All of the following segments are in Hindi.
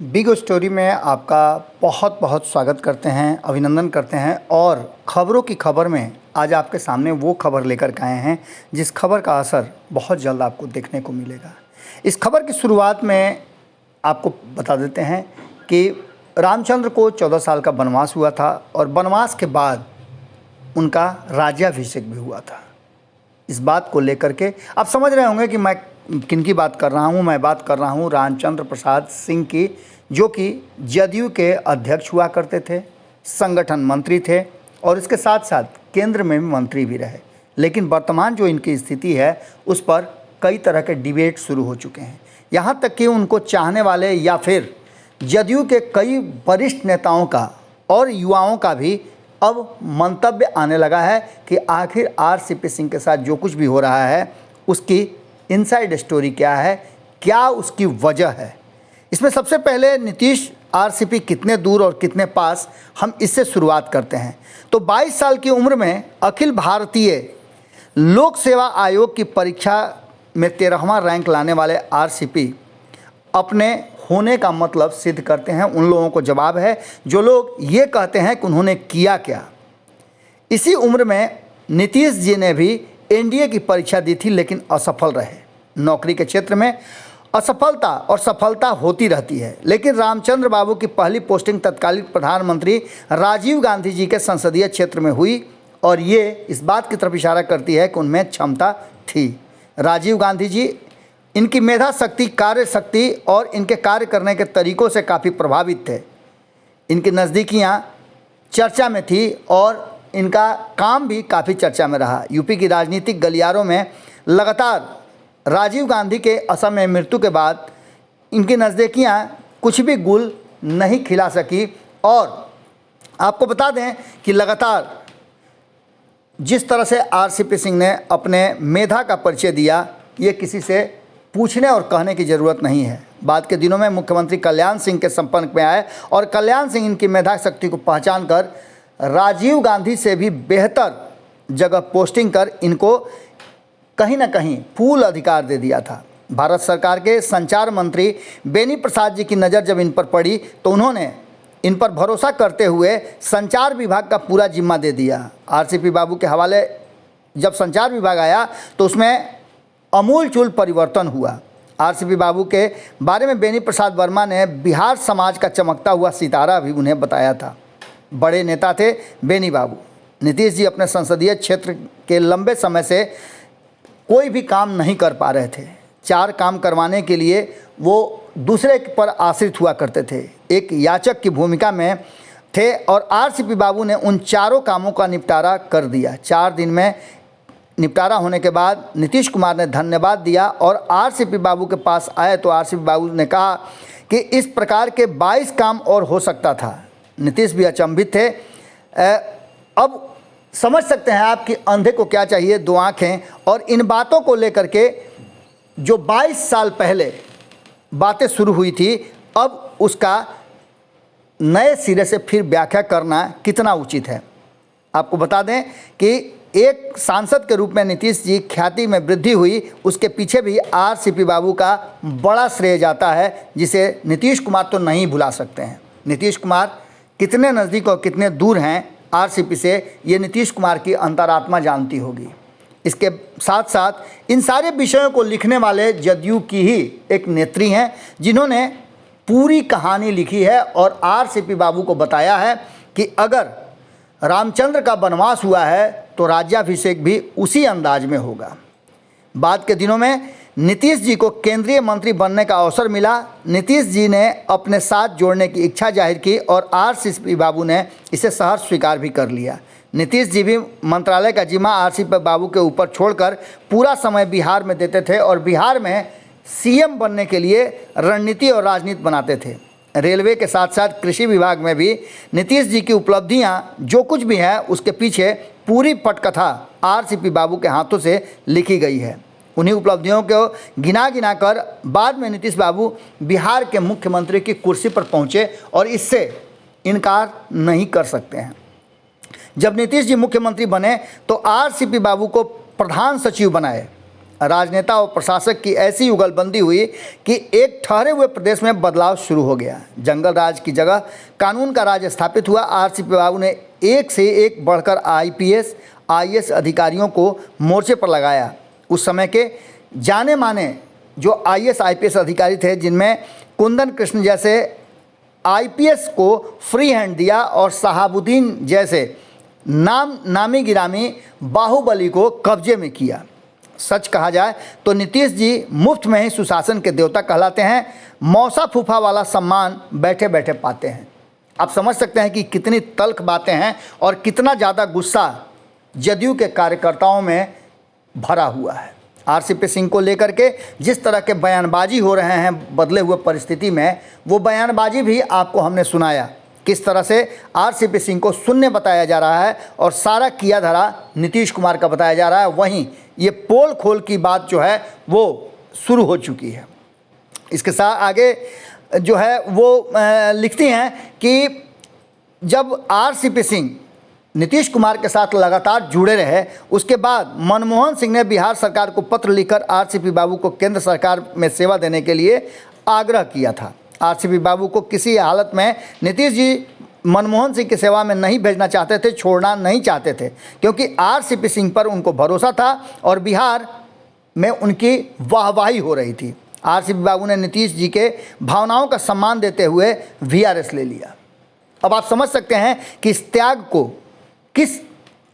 बिग स्टोरी में आपका बहुत बहुत स्वागत करते हैं, अभिनंदन करते हैं। और खबरों की खबर में आज आपके सामने वो खबर लेकर के आए हैं जिस खबर का असर बहुत जल्द आपको देखने को मिलेगा। इस खबर की शुरुआत में आपको बता देते हैं कि रामचंद्र को 14 साल का वनवास हुआ था और वनवास के बाद उनका राज्याभिषेक भी हुआ था। इस बात को लेकर के आप समझ रहे होंगे कि मैं किन की बात कर रहा हूँ। मैं बात कर रहा हूँ रामचंद्र प्रसाद सिंह की, जो कि जदयू के अध्यक्ष हुआ करते थे, संगठन मंत्री थे और इसके साथ साथ केंद्र में भी मंत्री भी रहे। लेकिन वर्तमान जो इनकी स्थिति है उस पर कई तरह के डिबेट शुरू हो चुके हैं। यहाँ तक कि उनको चाहने वाले या फिर जदयू के कई वरिष्ठ नेताओं का और युवाओं का भी अब मंतव्य आने लगा है कि आखिर आरसीपी सिंह के साथ जो कुछ भी हो रहा है उसकी इनसाइड स्टोरी क्या है, क्या उसकी वजह है। इसमें सबसे पहले नीतीश आरसीपी कितने दूर और कितने पास, हम इससे शुरुआत करते हैं। तो 22 साल की उम्र में अखिल भारतीय लोक सेवा आयोग की परीक्षा में 13वां रैंक लाने वाले आरसीपी अपने होने का मतलब सिद्ध करते हैं। उन लोगों को जवाब है जो लोग ये कहते हैं कि उन्होंने किया क्या। इसी उम्र में नीतीश जी ने भी एनडीए की परीक्षा दी थी लेकिन असफल रहे। नौकरी के क्षेत्र में असफलता और सफलता होती रहती है, लेकिन रामचंद्र बाबू की पहली पोस्टिंग तत्कालीन प्रधानमंत्री राजीव गांधी जी के संसदीय क्षेत्र में हुई और ये इस बात की तरफ इशारा करती है कि उनमें क्षमता थी। राजीव गांधी जी इनकी मेधा शक्ति, कार्य शक्ति और इनके कार्य करने के तरीक़ों से काफ़ी प्रभावित थे। इनकी नज़दीकियाँ चर्चा में थी और इनका काम भी काफ़ी चर्चा में रहा। यूपी की राजनीतिक गलियारों में लगातार राजीव गांधी के असमय मृत्यु के बाद इनकी नज़दीकियाँ कुछ भी गुल नहीं खिला सकी। और आपको बता दें कि लगातार जिस तरह से आरसीपी सिंह ने अपने मेधा का परिचय दिया, ये किसी से पूछने और कहने की ज़रूरत नहीं है। बाद के दिनों में मुख्यमंत्री कल्याण सिंह के संपर्क में आए और कल्याण सिंह इनकी मेधा शक्ति को पहचान कर राजीव गांधी से भी बेहतर जगह पोस्टिंग कर इनको कहीं ना कहीं फुल अधिकार दे दिया था। भारत सरकार के संचार मंत्री बेनी प्रसाद जी की नज़र जब इन पर पड़ी तो उन्होंने इन पर भरोसा करते हुए संचार विभाग का पूरा जिम्मा दे दिया। आरसीपी बाबू के हवाले जब संचार विभाग आया तो उसमें अमूलचूल परिवर्तन हुआ। आरसीपी बाबू के बारे में बेनी प्रसाद वर्मा ने बिहार समाज का चमकता हुआ सितारा भी उन्हें बताया था। बड़े नेता थे बेनी बाबू। नीतीश जी अपने संसदीय क्षेत्र के लंबे समय से कोई भी काम नहीं कर पा रहे थे। 4 काम करवाने के लिए वो दूसरे पर आश्रित हुआ करते थे, एक याचक की भूमिका में थे और आरसीपी बाबू ने उन चारों कामों का निपटारा कर दिया। 4 दिन में निपटारा होने के बाद नीतीश कुमार ने धन्यवाद दिया और आरसीपी बाबू के पास आए तो आरसीपी बाबू ने कहा कि इस प्रकार के 22 काम और हो सकता था। नीतीश भी अचंभित थे। अब समझ सकते हैं आप कि अंधे को क्या चाहिए, 2 आँखें। और इन बातों को लेकर के जो 22 साल पहले बातें शुरू हुई थी, अब उसका नए सिरे से फिर व्याख्या करना कितना उचित है। आपको बता दें कि एक सांसद के रूप में नीतीश जी ख्याति में वृद्धि हुई, उसके पीछे भी आरसीपी बाबू का बड़ा श्रेय जाता है, जिसे नीतीश कुमार तो नहीं भुला सकते हैं। नीतीश कुमार कितने नज़दीक और कितने दूर हैं आरसीपी से, ये नीतीश कुमार की अंतरात्मा जानती होगी। इसके साथ साथ इन सारे विषयों को लिखने वाले जदयू की ही एक नेत्री हैं जिन्होंने पूरी कहानी लिखी है और आरसीपी बाबू को बताया है कि अगर रामचंद्र का वनवास हुआ है तो राज्याभिषेक भी उसी अंदाज में होगा। बाद के दिनों में नीतीश जी को केंद्रीय मंत्री बनने का अवसर मिला। नीतीश जी ने अपने साथ जोड़ने की इच्छा जाहिर की और आरसीपी बाबू ने इसे सहर्ष स्वीकार भी कर लिया। नीतीश जी भी मंत्रालय का जिम्मा आरसीपी बाबू के ऊपर छोड़कर पूरा समय बिहार में देते थे और बिहार में सीएम बनने के लिए रणनीति और राजनीति बनाते थे। रेलवे के साथ साथ कृषि विभाग में भी नीतीश जी की उपलब्धियां जो कुछ भी हैं उसके पीछे पूरी पटकथा आरसीपी बाबू के हाथों से लिखी गई है। उन्हीं उपलब्धियों को गिना गिना कर बाद में नीतीश बाबू बिहार के मुख्यमंत्री की कुर्सी पर पहुंचे और इससे इनकार नहीं कर सकते हैं। जब नीतीश जी मुख्यमंत्री बने तो आरसीपी बाबू को प्रधान सचिव बनाए राजनेता और प्रशासक की ऐसी युगलबंदी हुई कि एक ठहरे हुए प्रदेश में बदलाव शुरू हो गया। जंगल राज की जगह कानून का राज स्थापित हुआ। आरसीपी बाबू ने एक से एक बढ़कर आईपीएस आईएएस अधिकारियों को मोर्चे पर लगाया। उस समय के जाने माने जो आईएएस आईपीएस अधिकारी थे, जिनमें कुंदन कृष्ण जैसे आईपीएस को फ्री हैंड दिया और शहाबुद्दीन जैसे नामी गिरामी बाहुबली को कब्जे में किया। सच कहा जाए तो नीतीश जी मुफ्त में ही सुशासन के देवता कहलाते हैं। मौसा फूफा वाला सम्मान बैठे बैठे पाते हैं। आप समझ सकते हैं कि कितनी तल्ख बातें हैं और कितना ज़्यादा गुस्सा जदयू के कार्यकर्ताओं में भरा हुआ है। आरसीपी सिंह को लेकर के जिस तरह के बयानबाजी हो रहे हैं बदले हुए परिस्थिति में, वो बयानबाजी भी आपको हमने सुनाया। किस तरह से आरसीपी सिंह को शून्य बताया जा रहा है और सारा किया धरा नीतीश कुमार का बताया जा रहा है। वहीं ये पोल खोल की बात जो है वो शुरू हो चुकी है। इसके साथ आगे जो है वो लिखती हैं कि जब आरसीपी सिंह नीतीश कुमार के साथ लगातार जुड़े रहे, उसके बाद मनमोहन सिंह ने बिहार सरकार को पत्र लिखकर आरसीपी बाबू को केंद्र सरकार में सेवा देने के लिए आग्रह किया था। आरसीपी बाबू को किसी हालत में नीतीश जी मनमोहन सिंह की सेवा में नहीं भेजना चाहते थे, छोड़ना नहीं चाहते थे, क्योंकि आरसीपी सिंह पर उनको भरोसा था और बिहार में उनकी वाहवाही हो रही थी। आरसीपी बाबू ने नीतीश जी के भावनाओं का सम्मान देते हुए वीआरएस ले लिया। अब आप समझ सकते हैं कि इस त्याग को किस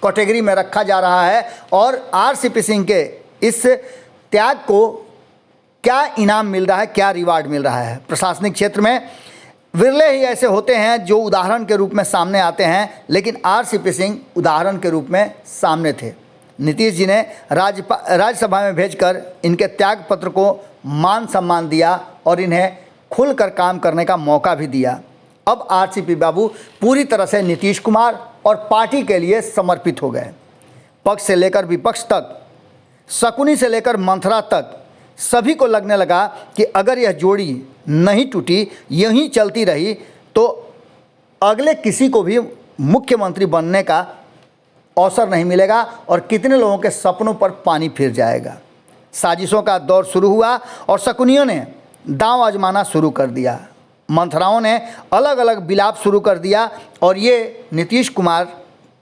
कैटेगरी में रखा जा रहा है और आरसीपी सिंह के इस त्याग को क्या इनाम मिल रहा है, क्या रिवार्ड मिल रहा है। प्रशासनिक क्षेत्र में विरले ही ऐसे होते हैं जो उदाहरण के रूप में सामने आते हैं, लेकिन आरसीपी सिंह उदाहरण के रूप में सामने थे। नीतीश जी ने राज्यसभा में भेजकर इनके त्याग पत्र को मान सम्मान दिया और इन्हें खुलकर काम करने का मौका भी दिया। अब आरसीपी बाबू पूरी तरह से नीतीश कुमार और पार्टी के लिए समर्पित हो गए। पक्ष से लेकर विपक्ष तक, शकुनी से लेकर मंथरा तक सभी को लगने लगा कि अगर यह जोड़ी नहीं टूटी, यहीं चलती रही, तो अगले किसी को भी मुख्यमंत्री बनने का अवसर नहीं मिलेगा और कितने लोगों के सपनों पर पानी फिर जाएगा। साजिशों का दौर शुरू हुआ और शकुनियों ने दांव आजमाना शुरू कर दिया। मंथराओं ने अलग अलग विलाप शुरू कर दिया और ये नीतीश कुमार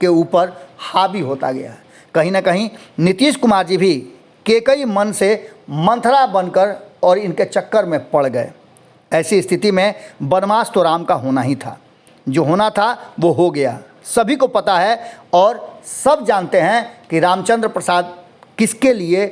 के ऊपर हावी होता गया। कहीं ना कहीं नीतीश कुमार जी भी केकई मन से मंथरा बनकर और इनके चक्कर में पड़ गए। ऐसी स्थिति में बनवास तो राम का होना ही था। जो होना था वो हो गया, सभी को पता है और सब जानते हैं कि रामचंद्र प्रसाद किसके लिए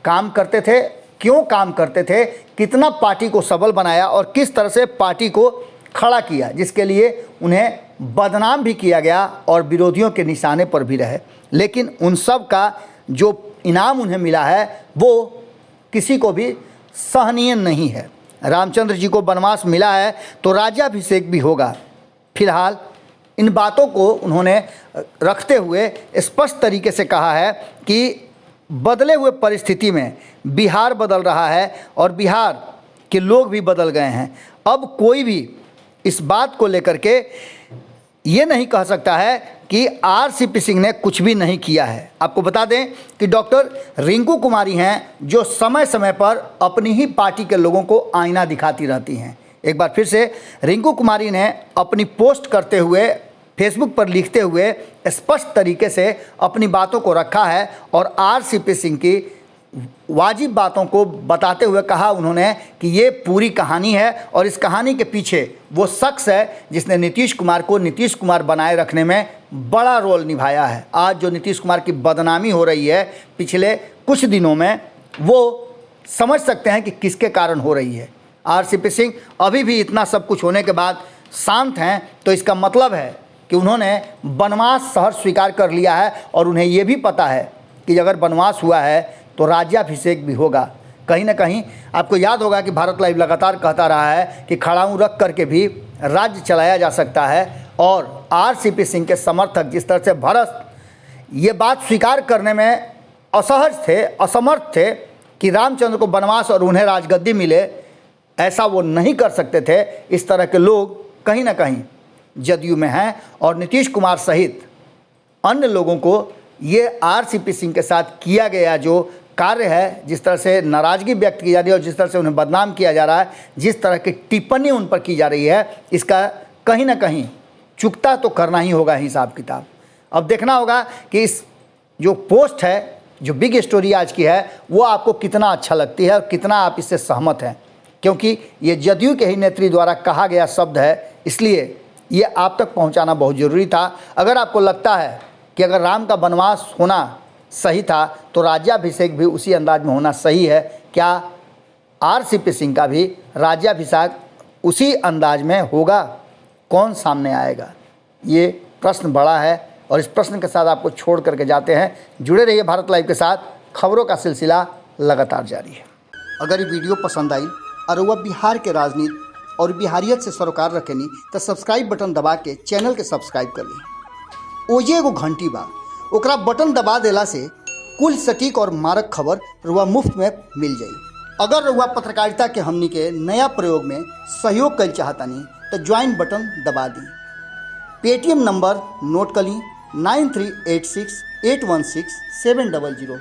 काम करते थे, क्यों काम करते थे, कितना पार्टी को सबल बनाया और किस तरह से पार्टी को खड़ा किया, जिसके लिए उन्हें बदनाम भी किया गया और विरोधियों के निशाने पर भी रहे। लेकिन उन सब का जो इनाम उन्हें मिला है वो किसी को भी सहनीय नहीं है। रामचंद्र जी को बनवास मिला है तो राज्याभिषेक भी होगा। फिलहाल इन बातों को उन्होंने रखते हुए स्पष्ट तरीके से कहा है कि बदले हुए परिस्थिति में बिहार बदल रहा है और बिहार के लोग भी बदल गए हैं। अब कोई भी इस बात को लेकर के ये नहीं कह सकता है कि आरसीपी सिंह ने कुछ भी नहीं किया है। आपको बता दें कि डॉक्टर रिंकू कुमारी हैं जो समय समय पर अपनी ही पार्टी के लोगों को आईना दिखाती रहती हैं। एक बार फिर से रिंकू कुमारी ने अपनी पोस्ट करते हुए, फेसबुक पर लिखते हुए स्पष्ट तरीके से अपनी बातों को रखा है और आरसीपी सिंह की वाजिब बातों को बताते हुए कहा उन्होंने कि ये पूरी कहानी है और इस कहानी के पीछे वो शख्स है जिसने नीतीश कुमार को नीतीश कुमार बनाए रखने में बड़ा रोल निभाया है। आज जो नीतीश कुमार की बदनामी हो रही है पिछले कुछ दिनों में, वो समझ सकते हैं कि किसके कारण हो रही है। आरसीपी सिंह अभी भी इतना सब कुछ होने के बाद शांत हैं, तो इसका मतलब है कि उन्होंने बनवास शहर स्वीकार कर लिया है और उन्हें ये भी पता है कि अगर बनवास हुआ है तो राज्याभिषेक भी होगा। कहीं ना कहीं आपको याद होगा कि भारत लाइव लगातार कहता रहा है कि खड़ाऊ रख करके भी राज्य चलाया जा सकता है और आरसीपी सिंह के समर्थक जिस तरह से भरत ये बात स्वीकार करने में असहज थे, असमर्थ थे कि रामचंद्र को बनवास और उन्हें राजगद्दी मिले, ऐसा वो नहीं कर सकते थे। इस तरह के लोग कहीं ना कहीं जदयू में हैं और नीतीश कुमार सहित अन्य लोगों को ये आरसीपी सिंह के साथ किया गया जो कार्य है, जिस तरह से नाराज़गी व्यक्त की जा रही है और जिस तरह से उन्हें बदनाम किया जा रहा है, जिस तरह की टिप्पणी उन पर की जा रही है, इसका कहीं ना कहीं चुकता तो करना ही होगा हिसाब किताब। अब देखना होगा कि इस जो पोस्ट है, जो बिग स्टोरी आज की है, वो आपको कितना अच्छा लगती है और कितना आप इससे सहमत हैं, क्योंकि ये जदयू के ही नेत्री द्वारा कहा गया शब्द है, इसलिए ये आप तक पहुंचाना बहुत ज़रूरी था। अगर आपको लगता है कि अगर राम का वनवास होना सही था तो राज्याभिषेक भी उसी अंदाज में होना सही है, क्या आरसीपी सिंह का भी राज्याभिषेक उसी अंदाज में होगा? कौन सामने आएगा? ये प्रश्न बड़ा है और इस प्रश्न के साथ आपको छोड़ करके जाते हैं। जुड़े रहिए भारत लाइव के साथ, खबरों का सिलसिला लगातार जारी है। अगर ये वीडियो पसंद आई और वह बिहार के राजनीति और बिहारियत से सरोकार रखेनी तो सब्सक्राइब बटन दबा के चैनल के सब्सक्राइब कर ली। ओजे एगो घंटी बा, ओकरा बटन दबा देला से कुल सटीक और मारक खबर रुआ मुफ्त में मिल जाई। अगर रुआ पत्रकारिता के हमनी के नया प्रयोग में सहयोग कर चाहतानी तो ज्वाइन बटन दबा दी। पेटीएम नंबर नोट कर ली 9386816700।